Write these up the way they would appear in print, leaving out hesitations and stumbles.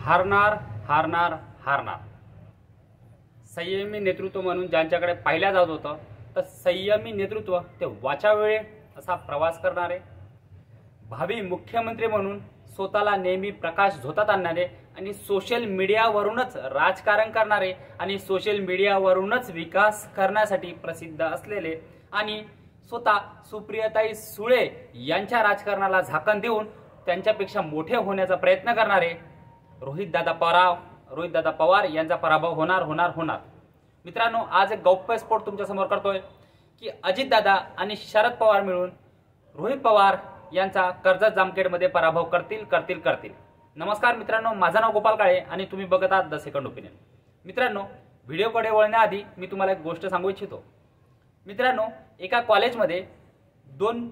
हारणार हारणार हारणार। संयमी नेतृत्व म्हणून ज्यांच्याकडे पाहिल्या जात होतं, तर संयमी नेतृत्व ते वाचावेळे असा प्रवास करणारे, भावी मुख्यमंत्री म्हणून स्वतःला नेहमी प्रकाश झोतात आणणारे आणि सोशल मीडियावरूनच राजकारण करणारे आणि सोशल मीडियावरूनच विकास करण्यासाठी प्रसिद्ध असलेले आणि स्वतः सुप्रियाताई सुळे यांच्या राजकारणाला झाकण देऊन त्यांच्यापेक्षा मोठे होण्याचा प्रयत्न करणारे रोहितदादा पवार यांचा पराभव होणार। मित्रांनो, आज एक गौप्यस्फोट तुमच्या समोर करतोय की अजितदादा आणि शरद पवार मिळून रोहित पवार यांचा कर्जत जामखेडमध्ये पराभव करतील। नमस्कार मित्रांनो, माझं नाव गोपाल काळे आणि तुम्ही बघत आहात द सेकंड ओपिनियन। मित्रांनो, व्हिडिओकडे वळण्याआधी मी तुम्हाला एक गोष्ट सांगू इच्छितो। मित्रांनो, एका कॉलेजमध्ये दोन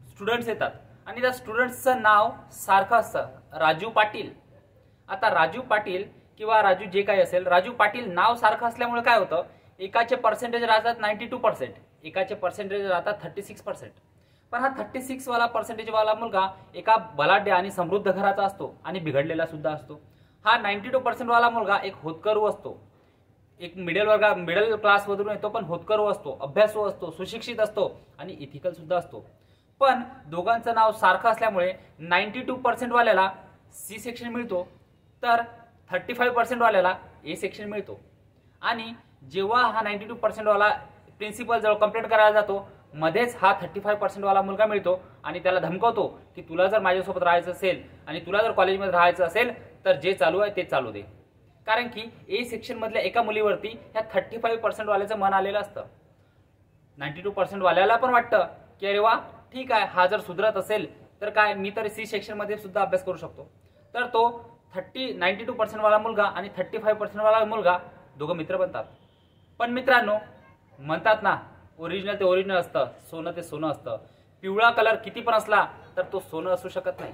स्टुडंट्स येतात आणि त्या स्टुडंट्सचं नाव सारखं असतं, राजू पाटील। आता राजू पाटील किंवा राजू जे काही असेल, राजू पाटील नाव सारखं असल्यामुळे काय होतं, एकाचे पर्सेंटेज राहतात 92%, एकाचे पर्सेंटेज राहतात 36%। पण हा 36 वाला पर्सेंटेज वाला मुलगा एका बलाढ्य आणि समृद्ध घराचा असतो आणि बिघडलेला सुद्धा असतो। हा 92% वाला मुलगा एक होतकरू असतो, एक मिडल क्लास मधून येतो, पण होतकरू असतो, अभ्यासू असतो, सुशिक्षित असतो आणि इथिकल सुद्धा असतो। पण दोघांचं नाव सारखं असल्यामुळे 92% वाल्याला सी सेक्शन मिळतो, तर 35% वाल्याला ए सेक्शन मिळतो। आणि जेव्हा हा 92% वाला प्रिन्सिपल जवळ कंप्लेंट करायला जातो, मध्येच हा 35% वाला मुलगा मिळतो आणि त्याला धमकवतो की तुला जर माझ्यासोबत राहायचं असेल आणि तुला जर कॉलेजमध्ये राहायचं असेल तर जे चालू आहे ते चालू दे। कारण की ए सेक्शन मधल्या एका मुलीवरती ह्या 35% वाल्याचं मन आलेलं असतं। 92% वाल्याला पण वाटतं की अरे वा, ठीक आहे, हा जर सुधरत असेल तर काय, मी तर सी सेक्शन मध्ये सुद्धा अभ्यास करू शकतो। तर तो 92% वाला मुलगा आणि 35% वाला मुलगा दोघं मित्र बनतात। पण मित्रांनो, म्हणतात ना, ओरिजिनल ते ओरिजिनल असतं, सोनं ते सोनं असतं। पिवळा कलर किती पण असला तर तो सोनं असू शकत नाही।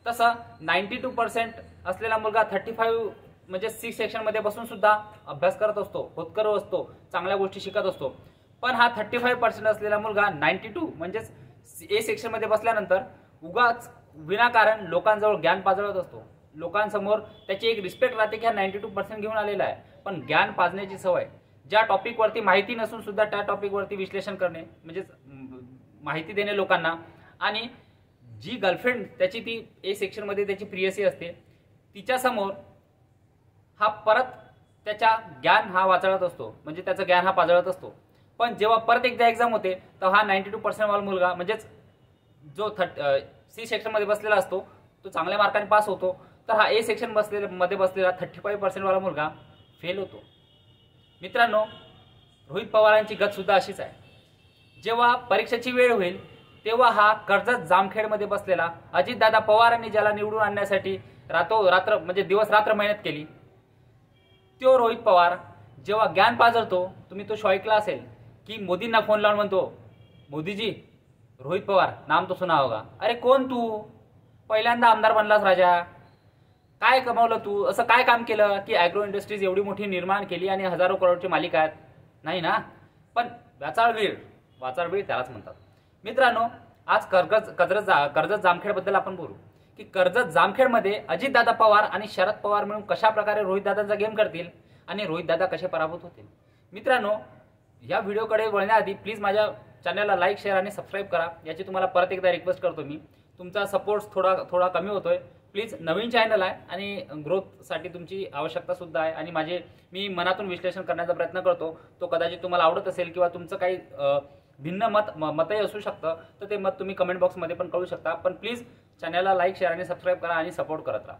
तसं 92% असलेला मुलगा 35 म्हणजे सी सेक्शन मध्ये बसून सुद्धा अभ्यास करत असतो, होतकरू असतो, चांगल्या गोष्टी शिकत असतो। पण हा 35% असलेला मुलगा 92 म्हणजेच ए सेक्शन मध्ये बसल्यानंतर उगाच विनाकारण लोकांजवळ ज्ञान पाजळत असतो। लोकांसमोर त्याची एक रिस्पेक्ट राहते की हा 92% घेऊन आलेला आहे, पण ज्ञान पाजण्याची सवय, ज्या टॉपिक वरती माहिती नसून सुद्धा त्या टॉपिक वरती विश्लेषण करणे, म्हणजे माहिती देणे लोकांना। आणि जी गर्लफ्रेंड त्याची ती ए सेक्शन मध्ये त्याची प्रियसी असते, तिच्या समोर हा परत त्याच्या ज्ञान हा वाचळत असतो, म्हणजे त्याचं ज्ञान हा पाजळत असतो। पण जेव्हा परत एकदा एक्झाम होते तर हा 92% वाला मुलगा म्हणजेच जो सी सेक्शन मध्ये बसलेला असतो तो चांगल्या मार्काने पास होतो, तर हा ए सेक्शन मध्ये बसलेला 35% वाला मुलगा फेल होतो। मित्रांनो, रोहित पवारांची गत सुद्धा अशीच आहे। जेव्हा परीक्षेची वेळ होईल तेव्हा हा कर्जत जामखेडमध्ये बसलेला अजितदादा पवारांनी ज्याला निवडून आणण्यासाठी रात्र म्हणजे दिवस रात्र मेहनत केली, तो रोहित पवार जेव्हा ज्ञान पाजळतो, तुम्ही तो शो ऐकला असेल की मोदींना फोन लावून म्हणतो, मोदीजी रोहित पवार नाम तो सुना होगा। अरे कोण तू, पहिल्यांदा आमदार बनलास राजा, काय कमावलं तू, असं काय काम केलं की ॲग्रो इंडस्ट्रीज एवढी मोठी निर्माण केली आणि हजारो करोडची मालिका आहेत, नाही ना? पण वाचाळवीर त्यालाच म्हणतात। मित्रांनो, आज कर्जत जामखेडबद्दल आपण बोलू की कर्जत जामखेडमध्ये अजितदादा पवार आणि शरद पवार मिळून कशा प्रकारे रोहितदादांचा गेम करतील आणि रोहितदादा कसे पराभूत होतील। मित्रांनो, या व्हिडिओकडे वळण्याआधी प्लीज माझ्या चॅनलला लाईक, शेअर आणि सबस्क्राईब करा, याची तुम्हाला परत एकदा रिक्वेस्ट करतो मी। तुमचा सपोर्ट थोडा कमी होतोय, प्लीज। नवीन चॅनल आहे आणि ग्रोथसाठी तुमची आवश्यकता सुद्धा आहे आणि मी मनातून विश्लेषण करण्याचा प्रयत्न करतो। तो कदाचित तुम्हाला आवडत असेल किंवा तुमचं काही भिन्न मतही असू शकतं, तर ते मत तुम्ही कमेंट बॉक्समध्ये पण कळू शकता। पण प्लीज चॅनलला लाईक, शेअर आणि सबस्क्राईब करा आणि सपोर्ट करत राहा।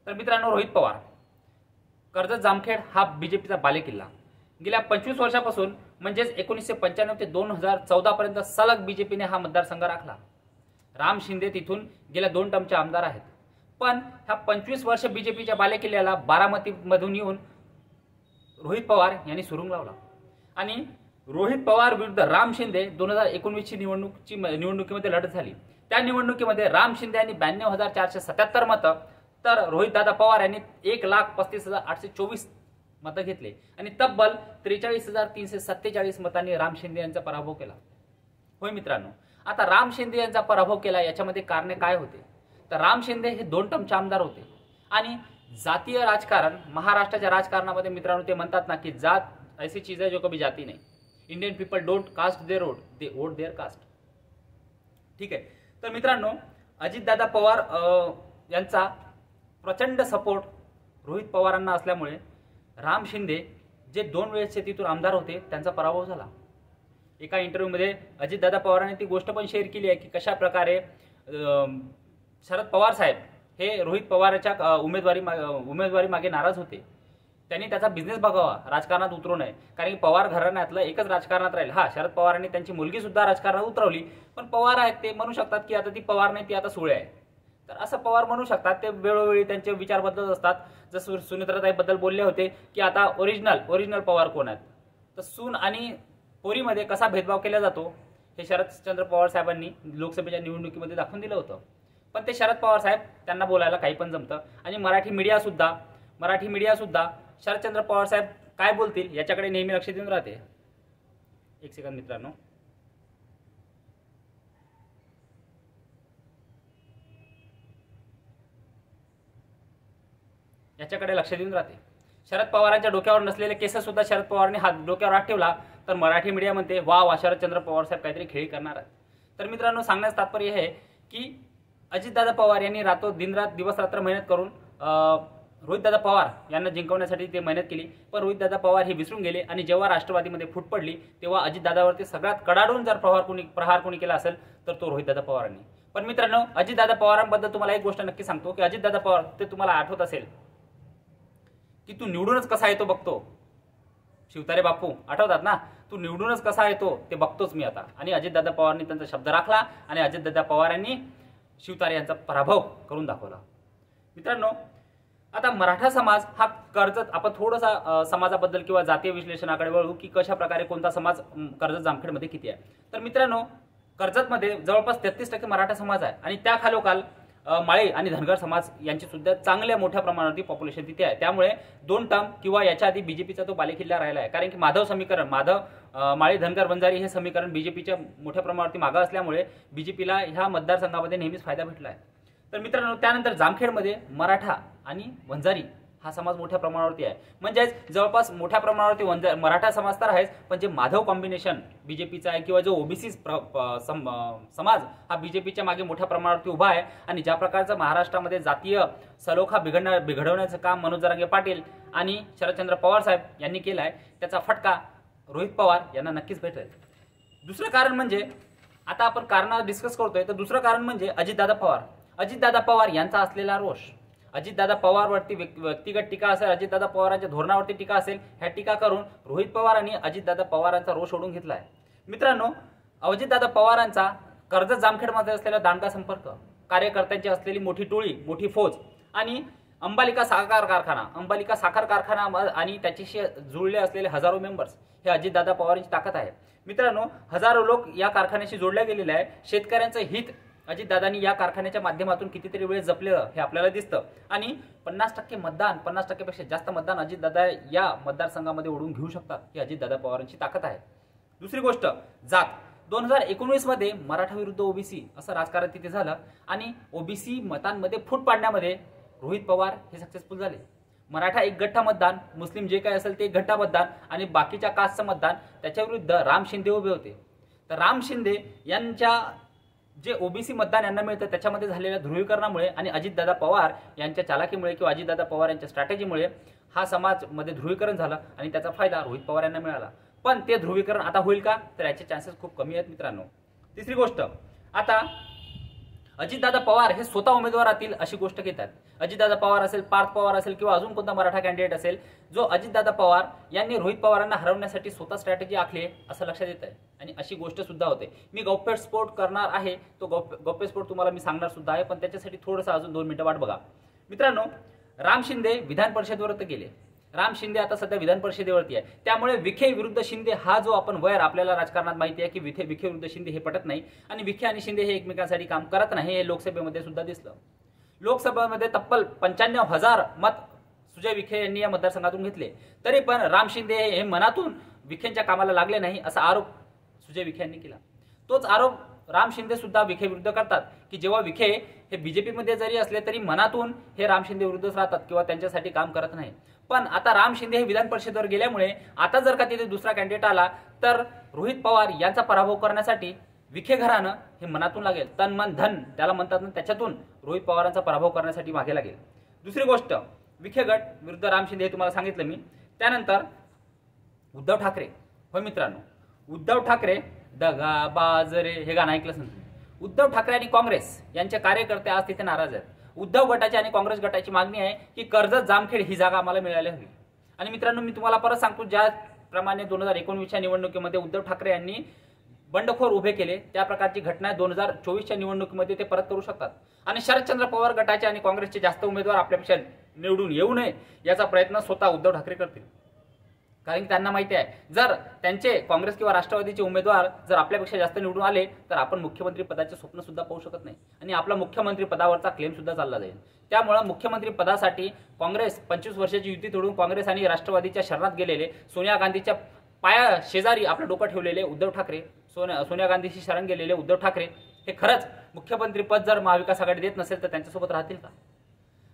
तर मित्रांनो, रोहित पवार, कर्जत जामखेड हा बीजेपीचा बालेकिल्ला। गेल्या 25 वर्षापासून म्हणजेच 1995 ते 2014 पर्यंत सलग बीजेपीने हा मतदारसंघ राखला। राम शिंदे तिथून गेल्या 2 टर्मचे आमदार आहेत। पण ह्या 25 वर्ष बीजेपीच्या बालेकिल्ल्याला बारामतीमधून येऊन रोहित पवार यांनी सुरुंग लावला आणि रोहित पवार विरुद्ध राम शिंदे 2019ची निवडणुकीमध्ये लढत झाली। त्या निवडणुकीमध्ये राम शिंदे यांनी 92,477 मतं, तर रोहितदादा पवार यांनी 1,35,824 मतं घेतले आणि तब्बल 43,347 मतांनी राम शिंदे यांचा पराभव केला। होय मित्रांनो, आता राम शिंदे यांचा पराभव केला याच्यामध्ये कारणे काय होते, तर राम शिंदे हे 2 टर्मचे आमदार होते आणि जातीय राजकारण महाराष्ट्राच्या राजकारणामध्ये मित्रांनो ते म्हणतात ना की जात ऐसी चीज है जो कभी जाती नाही. Indian people don't cast their vote, they vote their caste. ठीक आहे. तर मित्रांनो अजितदादा पवार यांचा प्रचंड सपोर्ट रोहित पवारांना असल्यामुळे राम शिंदे जे 2 वेळेस तिथून आमदार होते त्यांचा पराभव झाला. एका इंटरव्ह्यूमध्ये अजितदादा पवारांनी ती गोष्ट पण शेअर केली आहे की कशा प्रकारे शरद पवार साहेब हे रोहित पवारच्या उमेदवारी मागे नाराज होते. त्यांनी त्याचा बिझनेस बघावा, राजकारणात उतरू नये. कारण की पवार घराण्यातलं एकच राजकारणात राहील. हा, शरद पवारांनी त्यांची मुलगी सुद्धा राजकारणात उतरवली, पण पवार आहेत ते म्हणू शकतात की आता ती पवार नाही, ती आता सुळे आहे. तर असं पवार म्हणू शकतात. ते वेळोवेळी त्यांचे विचार बदलत असतात. जसं सुनेत्राताईबद्दल बोलले होते की आता ओरिजिनल पवार कोण आहेत. तर सून आणि पोरीमध्ये कसा भेदभाव केला जातो हे शरदचंद्र पवार साहेबांनी लोकसभेच्या निवडणुकीमध्ये दाखवून दिलं होतं. पण ते शरद पवार साहेब त्यांना बोलायला काही पण जमतं. आणि मराठी मीडिया सुद्धा शरदचंद्र पवार साहेब काय बोलतील याच्याकडे नेहमी लक्ष देऊन राहते. एक सेकंद मित्रांनो. याच्याकडे लक्ष देऊन राहते. शरद पवारांच्या डोक्यावर नसलेले केस सुद्धा शरद पवारांनी हात डोक्यावर हात ठेवला तर मराठी मीडिया म्हणते वा शरदचंद्र पवार साहेब काहीतरी खेळी करणार आहेत. तर मित्रांनो सांगण्याचं तात्पर्य हे की अजितदादा पवार यांनी दिनरात दिवस रात्र मेहनत करून रोहितदादा पवार यांना जिंकवण्यासाठी ते मेहनत केली. पण रोहितदादा पवार हे विसरून गेले आणि जेव्हा राष्ट्रवादीमध्ये फूट पडली तेव्हा अजितदादावरती सगळ्यात कडाडून जर प्रहार कोणी केला असेल तर तो रोहितदादा पवारांनी. पण मित्रांनो अजितदादा पवारांबद्दल तुम्हाला एक गोष्ट नक्की सांगतो की अजितदादा पवार ते तुम्हाला आठवत असेल की तू निवडूनच कसा येतो बघतो. शिवतारे बापू आठवतात ना, तू निवडूनच कसा येतो ते बघतोच मी आता. आणि अजितदादा पवारांनी त्यांचा शब्द राखला आणि अजितदादा पवारांनी शिवतारे यांचा पराभव करून दाखवला. मित्रांनो आता मराठा समाज हा कर्जत, आपण थोडंसं समाजाबद्दल किंवा जातीय विश्लेषणाकडे वळू की कशा प्रकारे कोणता समाज कर्जत जामखेडमध्ये किती आहे. तर मित्रांनो कर्जतमध्ये जवळपास 33% मराठा समाज आहे आणि त्या खालोखाल माळी आणि धनगर समाज यांची सुद्धा चांगल्या मोठ्या प्रमाणावरती पॉप्युलेशन तिथे आहे. त्यामुळे 2 टर्म किंवा याच्या आधी बीजेपीचा तो बालेकिल्ला राहिला आहे. कारण की माधव माळी धनगर बंजारी हे समीकरण बीजेपीच्या मोठ्या प्रमाणावरती मागं असल्यामुळे बीजेपीला ह्या मतदारसंघामध्ये नेहमीच फायदा भेटला आहे. तर मित्रांनो त्यानंतर जामखेडमध्ये मराठा आणि वंजारी हा समाज मोठ्या प्रमाणावरती आहे. म्हणजेच जवळपास मोठ्या प्रमाणावरती मराठा समाज तर आहेच, पण जे माधव कॉम्बिनेशन बीजेपीचा आहे किंवा जो ओबीसी समाज हा बीजेपीच्या मागे मोठ्या प्रमाणावरती उभा आहे. आणि ज्या प्रकारचं महाराष्ट्रामध्ये जातीय सलोखा बिघडवण्याचं काम मनोज जरांगे पाटील आणि शरदचंद्र पवार साहेब यांनी केलं आहे त्याचा फटका रोहित पवार यांना नक्कीच भेटेल. दुसरं कारण म्हणजे आता आपण कारण डिस्कस करतोय तर दुसरं कारण म्हणजे अजितदादा पवार यांचा असलेला रोष. अजितदादा पवारवरती व्यक्तिगत टीका असेल, अजितदादा पवारांच्या धोरणावरती टीका असेल, ह्या टीका करून रोहित पवारांनी अजितदादा पवारांचा रोष ओढून घेतला आहे. मित्रांनो अजितदादा पवारांचा कर्जत जामखेडमध्ये असलेला दांडगा संपर्क, कार्यकर्त्यांची असलेली मोठी टोळी, मोठी फौज आणि अंबालिका साखर कारखाना आणि त्याच्याशी जुळले असलेले हजारो मेंबर्स हे अजितदादा पवारांची ताकद आहे. मित्रांनो हजारो लोक या कारखान्याशी जोडले गेलेले आहे. शेतकऱ्यांचं हित अजितदादांनी या कारखान्याच्या माध्यमातून कितीतरी वेळ जपलेलं हे आपल्याला दिसतं. आणि 50% मतदान, 50%पेक्षा जास्त मतदान अजितदादा या मतदारसंघामध्ये ओढून घेऊ शकतात ही अजितदादा पवारांची ताकद आहे. दुसरी गोष्ट जात. 2019 मध्ये मराठा विरुद्ध ओबीसी असं राजकारण तिथे झालं आणि ओबीसी मतांमध्ये फूट पाडण्यामध्ये रोहित पवार हे सक्सेसफुल झाले. मराठा एक गठ्ठा मतदान, मुस्लिम जे काही असेल ते एक गठ्ठा मतदान आणि बाकीच्या कास्टचं मतदान त्याच्या विरुद्ध राम शिंदे उभे होते. तर राम शिंदे यांच्या जे ओबीसी मतदान यांना मिळतं त्याच्यामध्ये झालेल्या ध्रुवीकरणामुळे आणि अजितदादा पवार यांच्या चालाकीमुळे किंवा अजितदादा पवार यांच्या स्ट्रॅटेजीमुळे हा समाजमध्ये ध्रुवीकरण झालं आणि त्याचा फायदा रोहित पवार यांना मिळाला. पण ते ध्रुवीकरण आता होईल का तर याचे चान्सेस खूप कमी आहेत मित्रांनो. तिसरी गोष्ट, आता अजितदादा पवार हे स्वतः उमेदवार राहतील अशी गोष्ट घेतात. अजितदादा पवार असेल, पार्थ पवार असेल किंवा अजून कोणता मराठा कॅन्डिडेट असेल जो अजितदादा पवार यांनी रोहित पवारांना हरवण्यासाठी स्वतः स्ट्रॅटेजी आखली असं लक्षात येत आहे. आणि अशी गोष्ट सुद्धा होते. मी गौप्यस्फोट करणार आहे, तो गौप्यस्फोट तुम्हाला मी सांगणार सुद्धा आहे, पण त्याच्यासाठी थोडंसं अजून 2 मिनिटं वाट बघा. मित्रांनो राम शिंदे विधान परिषदेवरती गेले. राम शिंदे आता सध्या विधान परिषदेवरती आहे. त्यामुळे विखे विरुद्ध शिंदे हा जो आपण वैर आपल्याला राजकारणात माहिती आहे की विखे विरुद्ध शिंदे हे पटत नाही आणि विखे आणि शिंदे हे एकमेकांसाठी काम करत नाही हे लोकसभेमध्ये सुद्धा दिसलं. लोकसभेमध्ये तब्बल 95,000 मत सुजय विखे यांनी या मतदारसंघातून घेतले. तरी पण राम शिंदे हे मनातून विखेंच्या कामाला लागले नाही असा आरोप सुजय विखे यांनी केला. तोच आरोप राम शिंदे सुद्धा विखे विरुद्ध करतात की जेव्हा विखे हे बीजेपीमध्ये जरी असले तरी मनातून हे राम शिंदे विरुद्धच राहतात किंवा त्यांच्यासाठी काम करत नाही. पण आता राम शिंदे हे विधान परिषदेवर गेल्यामुळे आता जर का तिथे दुसरा कॅन्डिडेट आला तर रोहित पवार यांचा पराभव करण्यासाठी विखे घराणं हे मनातून लागेल, तन मन धन त्याला म्हणतात ना, त्याच्यातून रोहित पवारांचा पराभव करण्यासाठी मागे लागेल. दुसरी गोष्ट, विखे गट विरुद्ध राम शिंदे हे तुम्हाला सांगितलं मी. त्यानंतर उद्धव ठाकरे. होय मित्रांनो, उद्धव ठाकरे दगा बाजरे हे गाणं ऐकलंच नाही. उद्धव ठाकरे आणि काँग्रेस यांचे कार्यकर्ते आज तिथे नाराज आहेत. उद्धव गटाची आणि काँग्रेस गटाची मागणी आहे की कर्जत जामखेड ही जागा आम्हाला मिळायला हवी. आणि मित्रांनो, मी तुम्हाला परत सांगतो, ज्याप्रमाणे 2019च्या निवडणुकीमध्ये उद्धव ठाकरे यांनी बंडखोर उभे केले त्या प्रकारची घटना 2024च्या निवडणुकीमध्ये ते परत करू शकतात. आणि शरदचंद्र पवार गटाचे आणि काँग्रेसचे जास्त उमेदवार आपल्यापेक्षा निवडून येऊ नये याचा प्रयत्न स्वतः उद्धव ठाकरे करतील. कारण की त्यांना माहिती आहे, जर त्यांचे काँग्रेस किंवा राष्ट्रवादीचे उमेदवार जर आपल्यापेक्षा जास्त निवडून आले तर आपण मुख्यमंत्री पदाचे स्वप्न सुद्धा पाहू शकत नाही आणि आपला मुख्यमंत्री पदावरचा क्लेम सुद्धा चालला जाईल. त्यामुळे मुख्यमंत्री पदासाठी काँग्रेस 25 वर्षाची युती तोडून काँग्रेस आणि राष्ट्रवादीच्या शरणात गेलेले, सोनिया गांधीच्या पाया शेजारी आपलं डोकं ठेवलेले उद्धव ठाकरे, सोनिया गांधीशी शरण गेलेले उद्धव ठाकरे हे खरंच मुख्यमंत्री पद जर महाविकास आघाडी देत नसेल तर त्यांच्यासोबत राहतील का?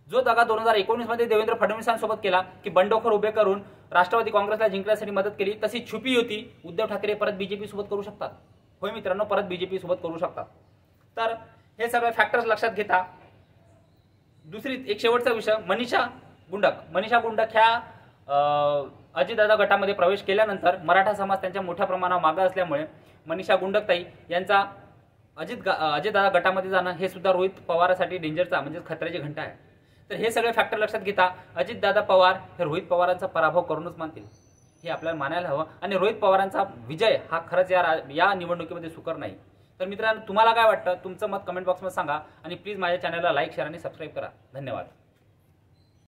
जो दगा 2019 मध्ये देवेंद्र फडणवीसांसोबत केला की बंडखोर उभे करून राष्ट्रवादी काँग्रेसला जिंकण्यासाठी मदत केली, तशी छुपी युती उद्धव ठाकरे परत बीजेपी सोबत करू शकतात. होय मित्रांनो, परत बीजेपी सोबत करू शकतात. तर हे सगळे फॅक्टर्स लक्षात घेता दुसरी एक शेवटचा विषय, मनीषा गुंडक ह्या अजितदादा गटामध्ये प्रवेश केल्यानंतर मराठा समाज त्यांच्या मोठ्या प्रमाणावर मागे असल्यामुळे मनीषा गुंडकताई यांचा अजितदादा गटामध्ये जाणं हे सुद्धा रोहित पवारांसाठी डेंजरचा म्हणजे खतऱ्याची घंटा आहे. तर हे सगळे फॅक्टर लक्षात घेता अजितदादा पवार हे रोहित पवारांचा पराभव करूनच मानतील हे आपल्याला मानायला हवं. आणि रोहित पवारांचा विजय हा खरंच या निवडणुकीमध्ये सुकर नाही. तर मित्रांनो, तुम्हाला काय वाटतं? तुमचं मत कमेंट बॉक्समध्ये सांगा आणि प्लीज माझ्या चॅनलला लाईक, शेअर आणि सबस्क्राईब करा. धन्यवाद.